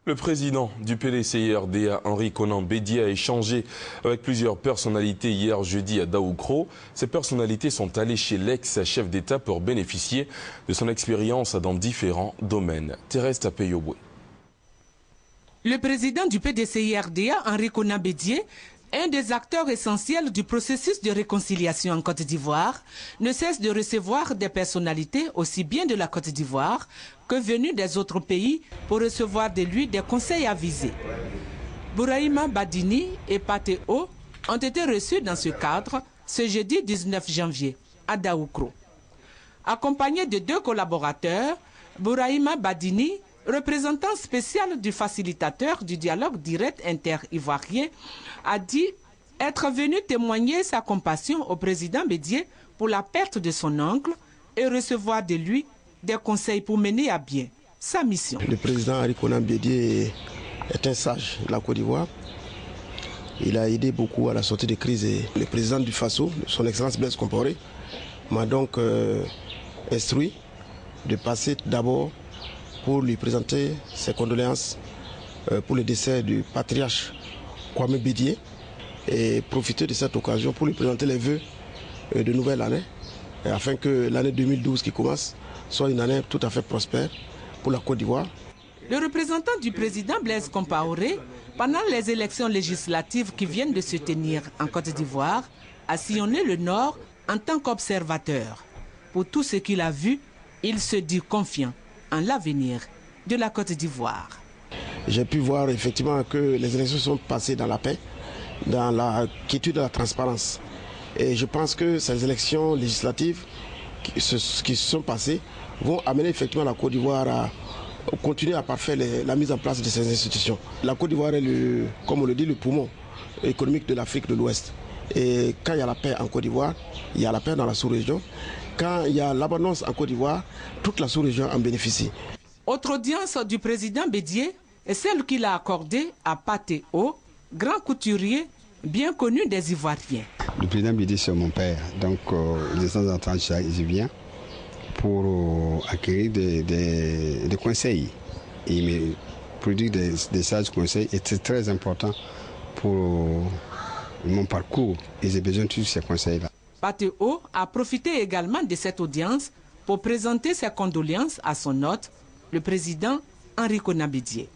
Le président du PDCI-RDA, Henri Konan Bédié, a échangé avec plusieurs personnalités hier jeudi à Daoukro. Ces personnalités sont allées chez l'ex-chef d'État pour bénéficier de son expérience dans différents domaines. Thérèse Tapeyoboué. Le président du PDCI-RDA, Henri Konan Bédié, un des acteurs essentiels du processus de réconciliation en Côte d'Ivoire, ne cesse de recevoir des personnalités aussi bien de la Côte d'Ivoire que venues des autres pays pour recevoir de lui des conseils avisés. Bourahima Badini et Patéo ont été reçus dans ce cadre ce jeudi 19 janvier à Daoukro. Accompagné de deux collaborateurs, Bourahima Badini, représentant spécial du facilitateur du dialogue direct inter-ivoirien, a dit être venu témoigner sa compassion au président Bédié pour la perte de son oncle et recevoir de lui des conseils pour mener à bien sa mission. Le président Henri Konan Bédié est un sage de la Côte d'Ivoire. Il a aidé beaucoup à la sortie de crise. Le président du Faso, son Excellence Blaise Compaoré, m'a donc instruit de passer d'abord pour lui présenter ses condoléances pour le décès du patriarche Kwame Bédié et profiter de cette occasion pour lui présenter les vœux de nouvelle année afin que l'année 2012 qui commence soit une année tout à fait prospère pour la Côte d'Ivoire. Le représentant du président Blaise Compaoré, pendant les élections législatives qui viennent de se tenir en Côte d'Ivoire, a sillonné le Nord en tant qu'observateur. Pour tout ce qu'il a vu, il se dit confiant en l'avenir de la Côte d'Ivoire. J'ai pu voir effectivement que les élections sont passées dans la paix, dans la quiétude de la transparence. Et je pense que ces élections législatives qui se sont passées vont amener effectivement la Côte d'Ivoire à continuer à parfaire la mise en place de ces institutions. La Côte d'Ivoire est, comme on le dit, le poumon économique de l'Afrique de l'Ouest. Et quand il y a la paix en Côte d'Ivoire, il y a la paix dans la sous-région. Quand il y a l'abondance en Côte d'Ivoire, toute la sous-région en bénéficie. Autre audience du président Bédié est celle qu'il a accordée à Patéo, grand couturier bien connu des Ivoiriens. Le président Bédié, c'est mon père, donc de temps en temps, je viens pour acquérir des conseils. Il me produit des sages conseils et c'est très important pour mon parcours et j'ai besoin de tous ces conseils-là. Patéo a profité également de cette audience pour présenter ses condoléances à son hôte, le président Henri Konan Bédié.